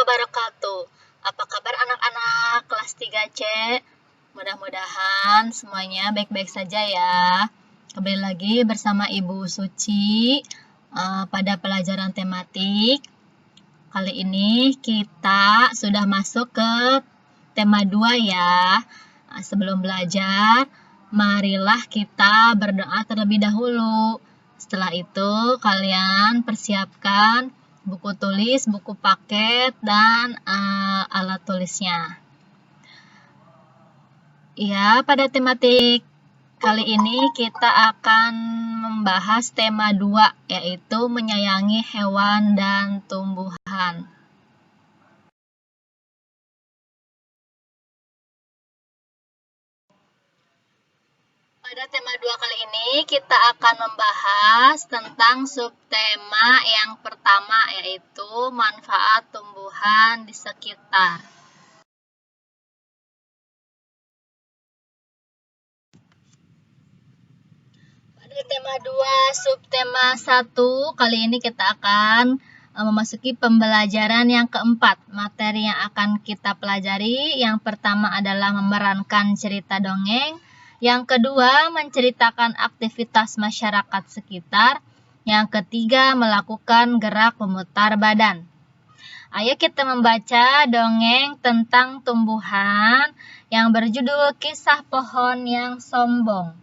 wabarakatuh. Apa kabar anak-anak kelas 3C? Mudah-mudahan semuanya baik-baik saja ya. Kembali lagi bersama Ibu Suci pada pelajaran tematik. Kali ini kita sudah masuk ke tema 2 ya. Sebelum belajar, marilah kita berdoa terlebih dahulu. Setelah itu kalian persiapkan buku tulis, buku paket, dan alat tulisnya. Ya, pada tematik kali ini kita akan membahas tema 2, yaitu menyayangi hewan dan tumbuhan. Pada tema 2 kali ini kita akan membahas tentang subtema yang pertama, yaitu manfaat tumbuhan di sekitar. Pada tema 2 subtema 1 kali ini kita akan memasuki pembelajaran yang keempat. Materi yang akan kita pelajari yang pertama adalah memerankan cerita dongeng. Yang kedua, menceritakan aktivitas masyarakat sekitar. Yang ketiga, melakukan gerak memutar badan. Ayo kita membaca dongeng tentang tumbuhan yang berjudul Kisah Pohon yang Sombong.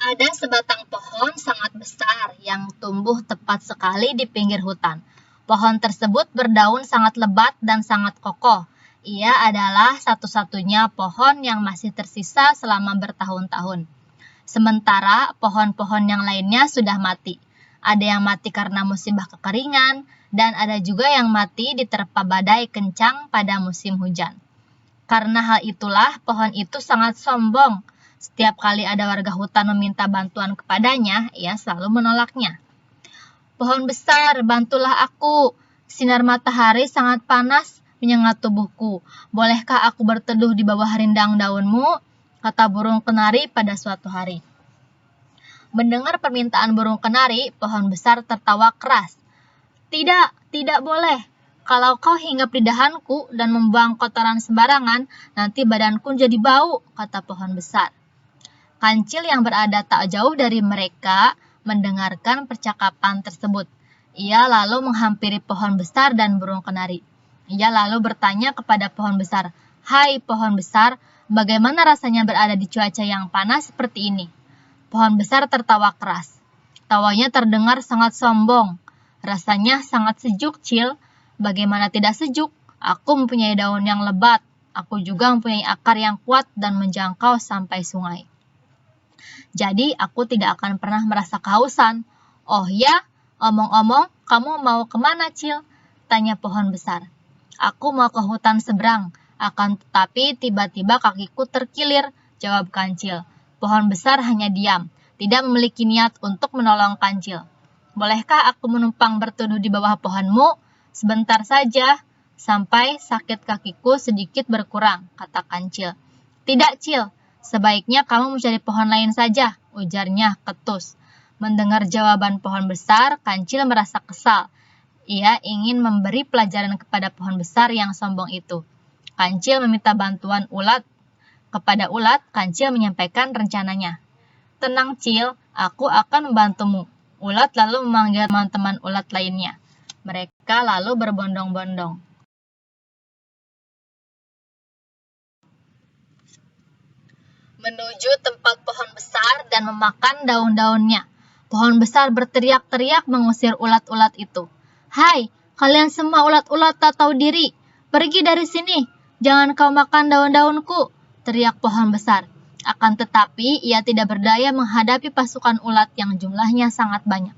Ada sebatang pohon sangat besar yang tumbuh tepat sekali di pinggir hutan. Pohon tersebut berdaun sangat lebat dan sangat kokoh. Ia adalah satu-satunya pohon yang masih tersisa selama bertahun-tahun. Sementara pohon-pohon yang lainnya sudah mati. Ada yang mati karena musibah kekeringan, dan ada juga yang mati diterpa badai kencang pada musim hujan. Karena hal itulah pohon itu sangat sombong. Setiap kali ada warga hutan meminta bantuan kepadanya, ia selalu menolaknya. Pohon besar, bantulah aku. Sinar matahari sangat panas menyengat tubuhku. Bolehkah aku berteduh di bawah rindang daunmu? Kata burung kenari pada suatu hari. Mendengar permintaan burung kenari, pohon besar tertawa keras. Tidak boleh. Kalau kau hinggap di dahanku dan membuang kotoran sembarangan, nanti badanku jadi bau, kata pohon besar. Kancil yang berada tak jauh dari mereka mendengarkan percakapan tersebut. Ia lalu menghampiri pohon besar dan burung kenari. Ia lalu bertanya kepada pohon besar, "Hai pohon besar, bagaimana rasanya berada di cuaca yang panas seperti ini?" Pohon besar tertawa keras. Tawanya terdengar sangat sombong. "Rasanya sangat sejuk, Cil. Bagaimana tidak sejuk? Aku mempunyai daun yang lebat. Aku juga mempunyai akar yang kuat dan menjangkau sampai sungai. Jadi aku tidak akan pernah merasa kehausan." "Oh ya, omong-omong, kamu mau kemana, Cil?" tanya pohon besar. "Aku mau ke hutan seberang, akan tetapi tiba-tiba kakiku terkilir," jawab Kancil. Pohon besar hanya diam, tidak memiliki niat untuk menolong Kancil. "Bolehkah aku menumpang berteduh di bawah pohonmu? Sebentar saja, sampai sakit kakiku sedikit berkurang," kata Kancil. "Tidak, Cil. Sebaiknya kamu mencari pohon lain saja," ujarnya ketus. Mendengar jawaban pohon besar, Kancil merasa kesal. Ia ingin memberi pelajaran kepada pohon besar yang sombong itu. Kancil meminta bantuan ulat. Kepada ulat, Kancil menyampaikan rencananya. "Tenang, Cil, aku akan membantumu." Ulat lalu memanggil teman-teman ulat lainnya. Mereka lalu berbondong-bondong menuju tempat pohon besar dan memakan daun-daunnya. Pohon besar berteriak-teriak mengusir ulat-ulat itu. "Hai, kalian semua ulat-ulat tak tahu diri. Pergi dari sini. Jangan kau makan daun-daunku," teriak pohon besar. Akan tetapi, ia tidak berdaya menghadapi pasukan ulat yang jumlahnya sangat banyak.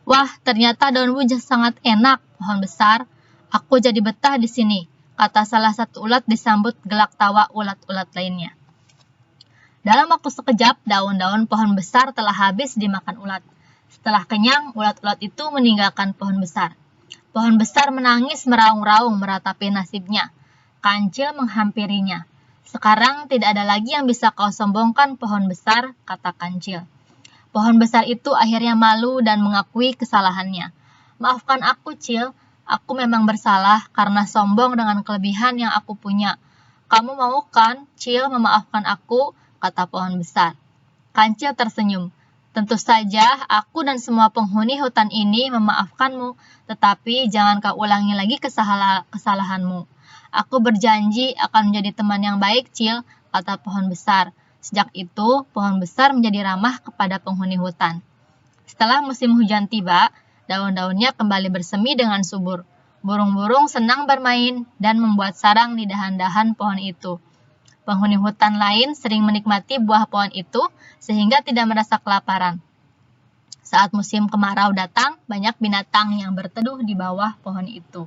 "Wah, ternyata daunmu sangat enak, pohon besar. Aku jadi betah di sini," kata salah satu ulat disambut gelak tawa ulat-ulat lainnya. Dalam waktu sekejap, daun-daun pohon besar telah habis dimakan ulat. Setelah kenyang, ulat-ulat itu meninggalkan pohon besar. Pohon besar menangis meraung-raung meratapi nasibnya. Kancil menghampirinya. "Sekarang tidak ada lagi yang bisa kau sombongkan, pohon besar," kata Kancil. Pohon besar itu akhirnya malu dan mengakui kesalahannya. Maafkan aku, Cil. Aku memang bersalah karena sombong dengan kelebihan yang aku punya. Kamu mau kan, Cil, memaafkan aku? Kata pohon besar. Kancil tersenyum. Tentu saja, aku dan semua penghuni hutan ini memaafkanmu, tetapi jangan kau ulangi lagi kesalahanmu. Aku berjanji akan menjadi teman yang baik, Cil, kata pohon besar. Sejak itu, pohon besar menjadi ramah kepada penghuni hutan. Setelah musim hujan tiba, daun-daunnya kembali bersemi dengan subur. Burung-burung senang bermain dan membuat sarang di dahan-dahan pohon itu. Penghuni hutan lain sering menikmati buah pohon itu sehingga tidak merasa kelaparan. Saat musim kemarau datang, banyak binatang yang berteduh di bawah pohon itu.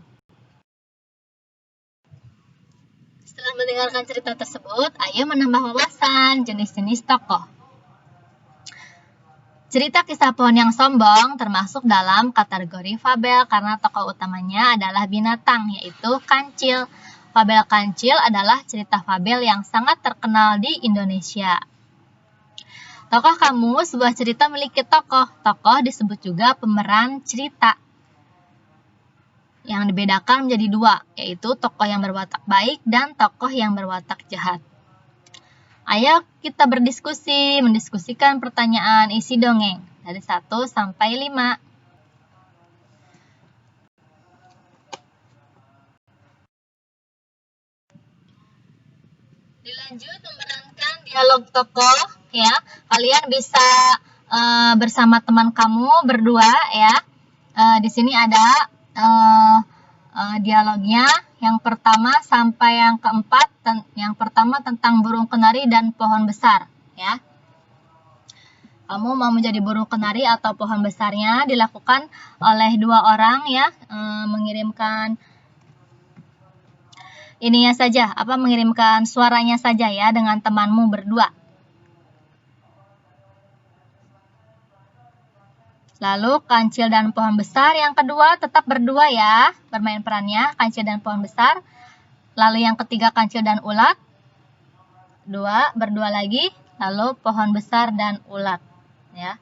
Setelah mendengarkan cerita tersebut, ayo menambah wawasan jenis-jenis tokoh. Cerita kisah pohon yang sombong termasuk dalam kategori fabel karena tokoh utamanya adalah binatang, yaitu kancil. Fabel Kancil adalah cerita fabel yang sangat terkenal di Indonesia. Tokoh kamus sebuah cerita memiliki tokoh. Tokoh disebut juga pemeran cerita. Yang dibedakan menjadi dua, yaitu tokoh yang berwatak baik dan tokoh yang berwatak jahat. Ayo kita mendiskusikan pertanyaan isi dongeng dari 1 sampai 5. Dilanjut memerankan dialog tokoh ya. Kalian bisa bersama teman kamu berdua ya. Di sini ada dialognya yang pertama sampai yang keempat. Yang pertama tentang burung kenari dan pohon besar ya. Kamu mau menjadi burung kenari atau pohon besarnya dilakukan oleh dua orang ya, mengirimkan mengirimkan suaranya saja ya dengan temanmu berdua. Lalu kancil dan pohon besar yang kedua tetap berdua ya, bermain perannya kancil dan pohon besar. Lalu yang ketiga kancil dan ulat, berdua lagi. Lalu pohon besar dan ulat ya.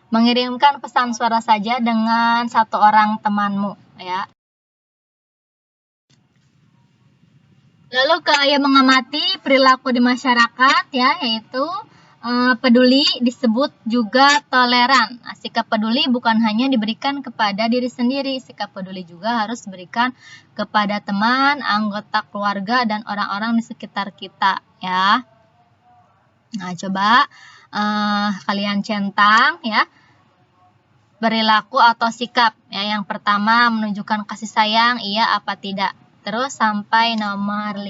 Mengirimkan pesan suara saja dengan satu orang temanmu ya. Lalu ayo mengamati perilaku di masyarakat ya, yaitu peduli disebut juga toleran. Nah, sikap peduli bukan hanya diberikan kepada diri sendiri, sikap peduli juga harus diberikan kepada teman, anggota keluarga, dan orang-orang di sekitar kita ya. Nah, coba kalian centang ya. Perilaku atau sikap ya. Yang pertama menunjukkan kasih sayang, iya apa tidak. Terus sampai nomor 5.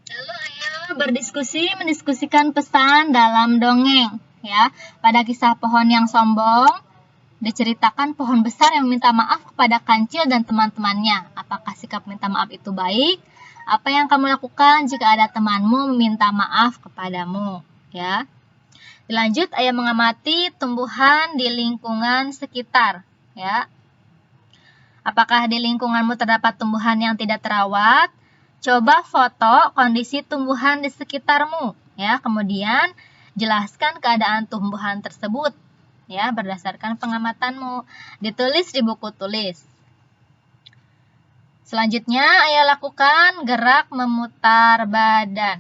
Lalu ayo mendiskusikan pesan dalam dongeng ya. Pada kisah pohon yang sombong diceritakan pohon besar yang meminta maaf kepada kancil dan teman-temannya. Apakah sikap minta maaf itu baik? Apa yang kamu lakukan jika ada temanmu meminta maaf kepadamu ya? Dilanjut ayo mengamati tumbuhan di lingkungan sekitar ya. Apakah di lingkunganmu terdapat tumbuhan yang tidak terawat? Coba foto kondisi tumbuhan di sekitarmu ya. Kemudian jelaskan keadaan tumbuhan tersebut ya berdasarkan pengamatanmu. Ditulis di buku tulis. Selanjutnya ayo lakukan gerak memutar badan.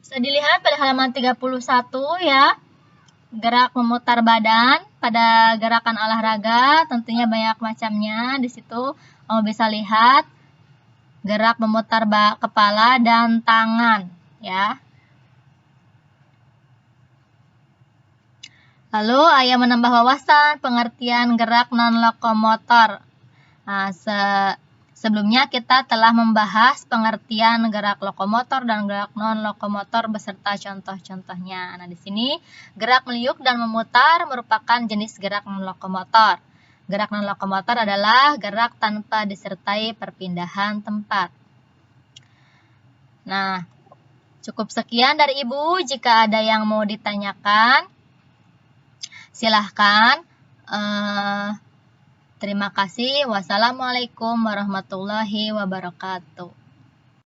Bisa dilihat pada halaman 31 ya. Gerak memutar badan pada gerakan olahraga tentunya banyak macamnya. Di situ kamu bisa lihat gerak memutar kepala dan tangan ya. Lalu ayo menambah wawasan pengertian gerak non-lokomotor. Nah, sebelumnya kita telah membahas pengertian gerak lokomotor dan gerak non-lokomotor beserta contoh-contohnya. Nah, di sini gerak meliuk dan memutar merupakan jenis gerak non-lokomotor. Gerak non-lokomotor adalah gerak tanpa disertai perpindahan tempat. Nah, cukup sekian dari Ibu. Jika ada yang mau ditanyakan, silahkan Terima kasih. Wassalamualaikum warahmatullahi wabarakatuh.